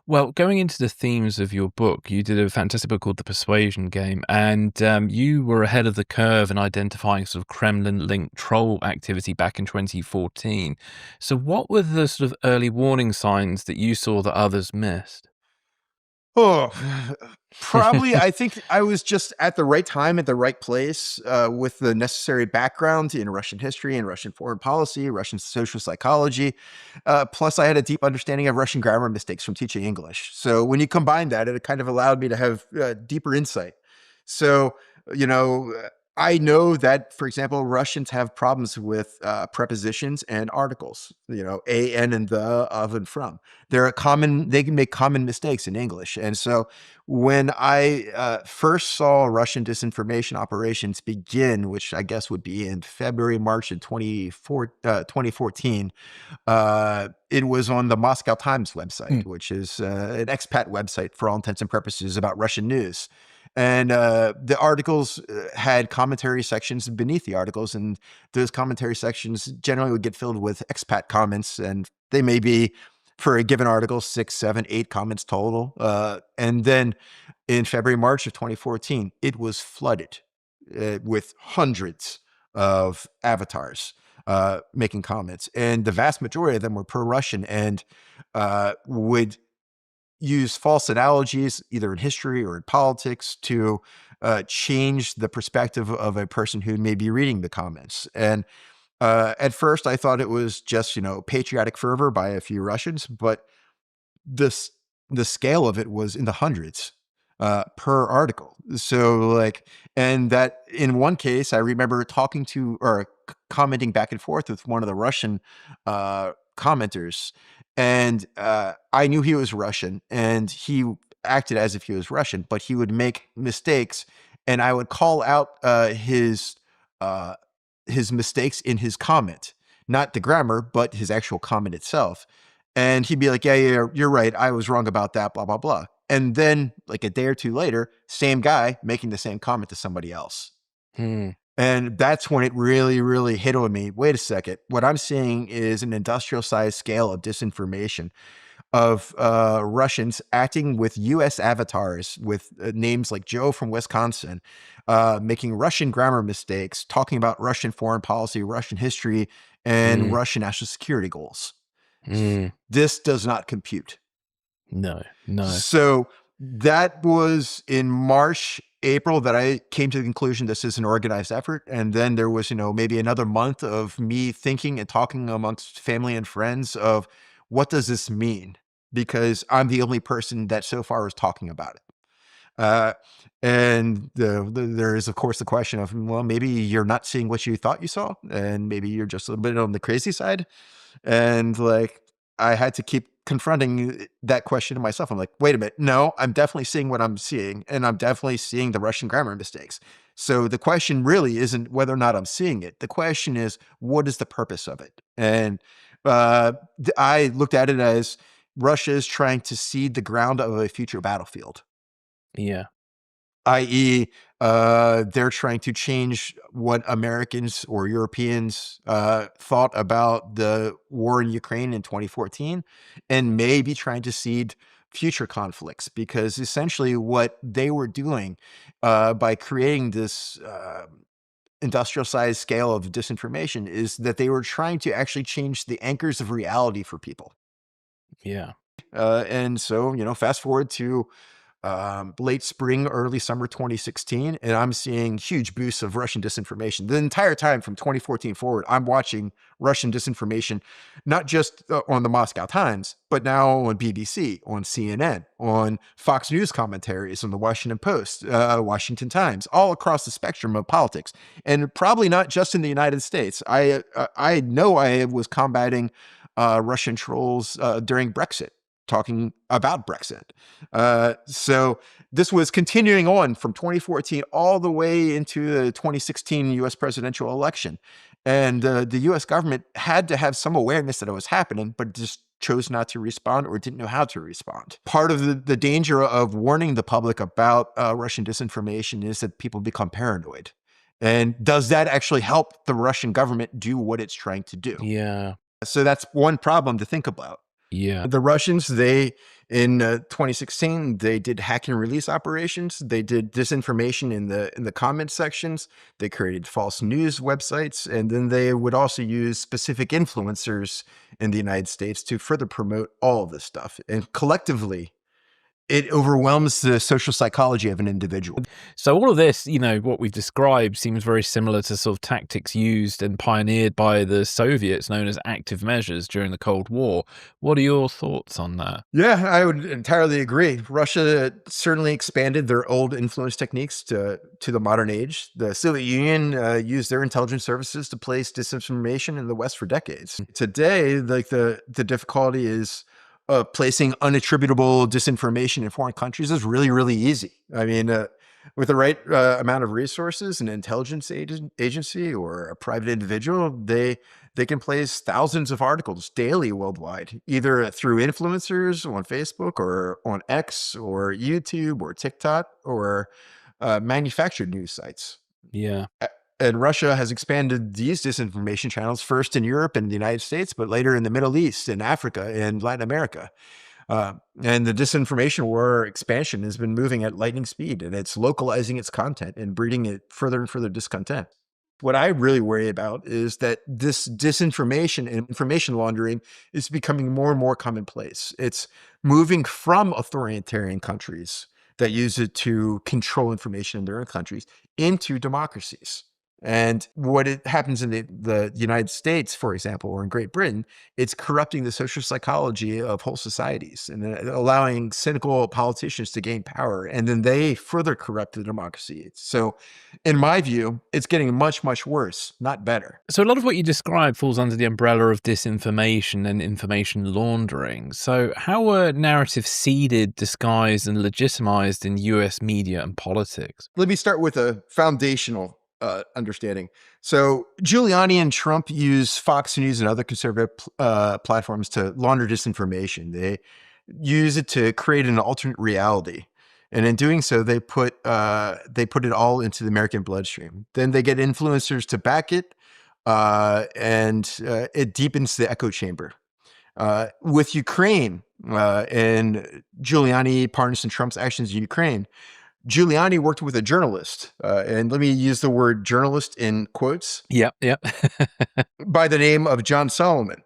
Well, going into the themes of your book, you did a fantastic book called The Persuasion Game, and you were ahead of the curve in identifying sort of Kremlin-linked troll activity back in 2014. So what were the sort of early warning signs that you saw that others missed? Oh, probably. I think I was just at the right time, at the right place, with the necessary background in Russian history and Russian foreign policy, Russian social psychology. Plus, I had a deep understanding of Russian grammar mistakes from teaching English. So when you combine that, it kind of allowed me to have deeper insight. So, you know, I know that, for example, Russians have problems with prepositions and articles, a, and the, of, and from. They can make common mistakes in English. And so when I first saw Russian disinformation operations begin, which I guess would be in February, March of 2014, it was on the Moscow Times website, Mm. which is an expat website for all intents and purposes about Russian news. And the articles had commentary sections beneath the articles, and those commentary sections generally would get filled with expat comments, and they may be, for a given article, 6, 7, 8 comments total. And then in February, March of 2014, it was flooded with hundreds of avatars making comments, and the vast majority of them were pro-Russian and would use false analogies, either in history or in politics, to change the perspective of a person who may be reading the comments. And at first, I thought it was just patriotic fervor by a few Russians, but this the scale of it was in the hundreds per article. So and that in one case, I remember talking to or commenting back and forth with one of the Russian commenters, and I knew he was Russian, and he acted as if he was Russian, but he would make mistakes, and I would call out uh, his mistakes in his comment, not the grammar, but his actual comment itself. And he'd be like, yeah, you're right. I was wrong about that, blah, blah, blah. And then, like a day or two later, same guy making the same comment to somebody else. Hmm. And that's when it really, really hit on me. Wait a second. What I'm seeing is an industrial sized scale of disinformation of Russians acting with US avatars with names like Joe from Wisconsin, making Russian grammar mistakes, talking about Russian foreign policy, Russian history, and Mm. Russian national security goals. Mm. This does not compute. No, no. So that was in March, April that I came to the conclusion this is an organized effort. And then there was, maybe another month of me thinking and talking amongst family and friends of what does this mean? Because I'm the only person that so far is talking about it. Uh, and there is, of course, the question of, well, maybe you're not seeing what you thought you saw, and maybe you're just a little bit on the crazy side. And I had to keep confronting that question to myself. I'm like, wait a minute. No, I'm definitely seeing what I'm seeing, and I'm definitely seeing the Russian grammar mistakes. So the question really isn't whether or not I'm seeing it. The question is, what is the purpose of it? And I looked at it as Russia is trying to seed the ground of a future battlefield, Yeah. i.e., they're trying to change what Americans or Europeans thought about the war in Ukraine in 2014, and maybe trying to seed future conflicts. Because essentially, what they were doing by creating this industrial sized scale of disinformation is that they were trying to actually change the anchors of reality for people. Yeah. And so, fast forward to late spring, early summer 2016, and I'm seeing huge boosts of Russian disinformation. The entire time from 2014 forward, I'm watching Russian disinformation, not just on the Moscow Times, but now on BBC, on CNN, on Fox News commentaries, on the Washington Post, Washington Times, all across the spectrum of politics, and probably not just in the United States. I know I was combating Russian trolls during Brexit, talking about Brexit. So this was continuing on from 2014 all the way into the 2016 US presidential election. And the US government had to have some awareness that it was happening, but just chose not to respond or didn't know how to respond. Part of the danger of warning the public about Russian disinformation is that people become paranoid. And does that actually help the Russian government do what it's trying to do? Yeah. So that's one problem to think about. Yeah. The Russians, they In 2016, they did hack and release operations. They did disinformation in the comment sections. They created false news websites, and then they would also use specific influencers in the United States to further promote all of this stuff. And collectively, it overwhelms the social psychology of an individual. So all of this, what we've described seems very similar to sort of tactics used and pioneered by the Soviets known as active measures during the Cold War. What are your thoughts on that? Yeah, I would entirely agree. Russia certainly expanded their old influence techniques to the modern age. The Soviet Union used their intelligence services to place disinformation in the West for decades. Today, like the difficulty is placing unattributable disinformation in foreign countries is really, really easy. I mean, with the right amount of resources, an intelligence agency or a private individual, they can place thousands of articles daily worldwide, either through influencers on Facebook or on X or YouTube or TikTok or manufactured news sites. Yeah. And Russia has expanded these disinformation channels first in Europe and the United States, but later in the Middle East, in Africa, and Latin America. And the disinformation war expansion has been moving at lightning speed, and it's localizing its content and breeding it further and further discontent. What I really worry about is that this disinformation and information laundering is becoming more and more commonplace. It's moving from authoritarian countries that use it to control information in their own countries into democracies. And what it happens in the United States, for example, or in Great Britain, it's corrupting the social psychology of whole societies and allowing cynical politicians to gain power. And then they further corrupt the democracy. So in my view, it's getting much, much worse, not better. So a lot of what you describe falls under the umbrella of disinformation and information laundering. So how were narratives seeded, disguised, and legitimized in US media and politics? Let me start with a foundational understanding. So Giuliani and Trump use Fox News and other conservative platforms to launder disinformation. They use it to create an alternate reality. And in doing so, they put it all into the American bloodstream. Then they get influencers to back it, and it deepens the echo chamber. With Ukraine and Giuliani, partisan Trump's actions in Ukraine, Giuliani worked with a journalist, and let me use the word journalist in quotes, Yep, yep. by the name of John Solomon.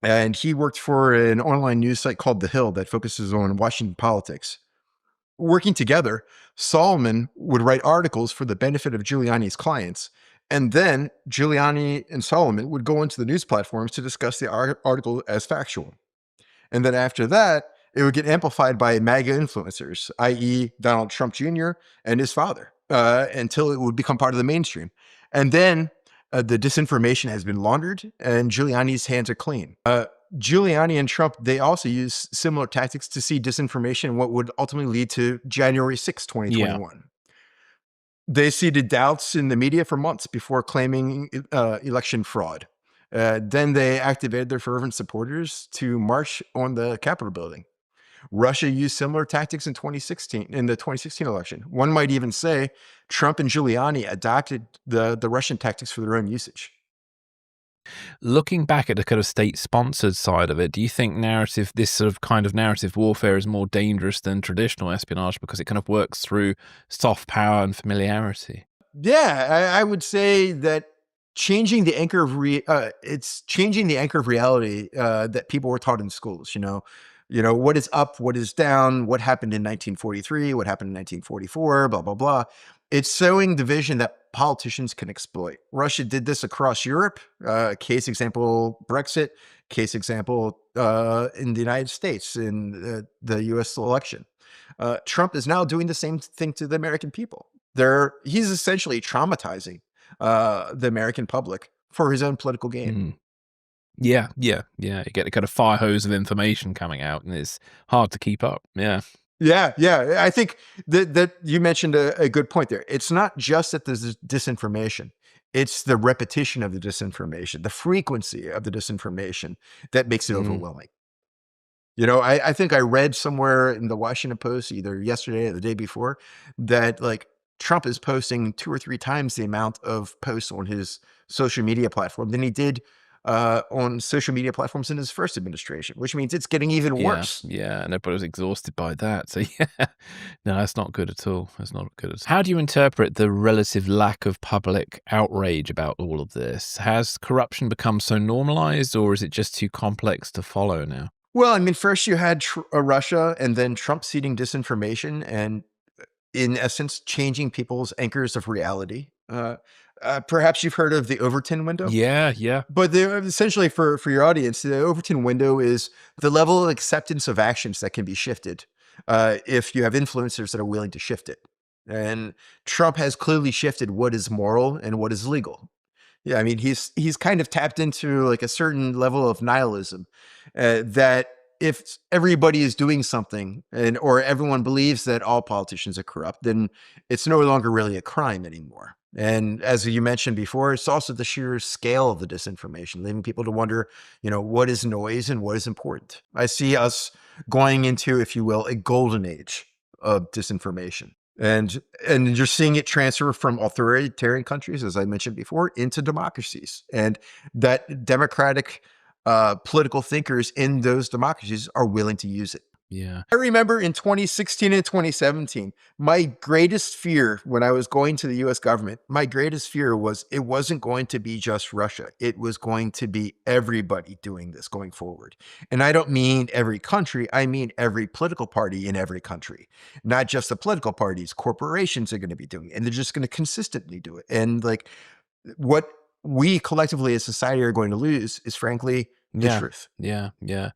And he worked for an online news site called The Hill that focuses on Washington politics. Working together, Solomon would write articles for the benefit of Giuliani's clients. And then Giuliani and Solomon would go into the news platforms to discuss the article as factual. And then after that, it would get amplified by MAGA influencers, i.e., Donald Trump Jr. and his father, until it would become part of the mainstream. And then the disinformation has been laundered, and Giuliani's hands are clean. Giuliani and Trump, they also use similar tactics to see disinformation, what would ultimately lead to January 6, Yeah. 2021. They seeded doubts in the media for months before claiming election fraud. Then they activated their fervent supporters to march on the Capitol building. Russia used similar tactics in the 2016 election. One might even say Trump and Giuliani adopted the Russian tactics for their own usage. Looking back at the kind of state-sponsored side of it, do you think this sort of kind of narrative warfare is more dangerous than traditional espionage because it kind of works through soft power and familiarity? Yeah, I would say that changing the anchor of it's changing the anchor of reality that people were taught in schools. What is up, what is down, what happened in 1943, what happened in 1944, blah blah blah. It's sowing division that politicians can exploit. Russia did this across Europe. Case example, Brexit. Case example, in the United States in the U.S. election. Trump is now doing the same thing to the American people. He's essentially traumatizing the American public for his own political gain. Mm. Yeah, yeah, yeah. You get a kind of fire hose of information coming out, and it's hard to keep up. Yeah. Yeah. I think that you mentioned a good point there. It's not just that there's disinformation. It's the repetition of the disinformation, the frequency of the disinformation that makes it Mm. overwhelming. I think I read somewhere in the Washington Post, either yesterday or the day before, that like Trump is posting 2 or 3 times the amount of posts on his social media platform than he did on social media platforms in his first administration, which means it's getting even Yeah, worse. yeah, and everybody was exhausted by that. So yeah, no, that's not good at all. That's not good at all. How do you interpret the relative lack of public outrage about all of this? Has corruption become so normalized, or is it just too complex to follow now? Well, I mean, first you had Russia, and then Trump seeding disinformation, and in essence, changing people's anchors of reality. Perhaps you've heard of the Overton window. Yeah, yeah, But essentially, for your audience, the Overton window is the level of acceptance of actions that can be shifted if you have influencers that are willing to shift it. And Trump has clearly shifted what is moral and what is legal. Yeah, I mean, he's kind of tapped into like a certain level of nihilism that if everybody is doing something and or everyone believes that all politicians are corrupt, then it's no longer really a crime anymore. And as you mentioned before, it's also the sheer scale of the disinformation, leaving people to wonder, what is noise and what is important. I see us going into, if you will, a golden age of disinformation. And you're seeing it transfer from authoritarian countries, as I mentioned before, into democracies. And that democratic political thinkers in those democracies are willing to use it. yeah, I remember in 2016 and 2017, my greatest fear when I was going to the US government, my greatest fear was it wasn't going to be just Russia. It was going to be everybody doing this going forward. And I don't mean every country, I mean every political party in every country. Not just the political parties, corporations are going to be doing it, and they're just going to consistently do it. And like what we collectively as society are going to lose is frankly the yeah, truth. yeah, yeah.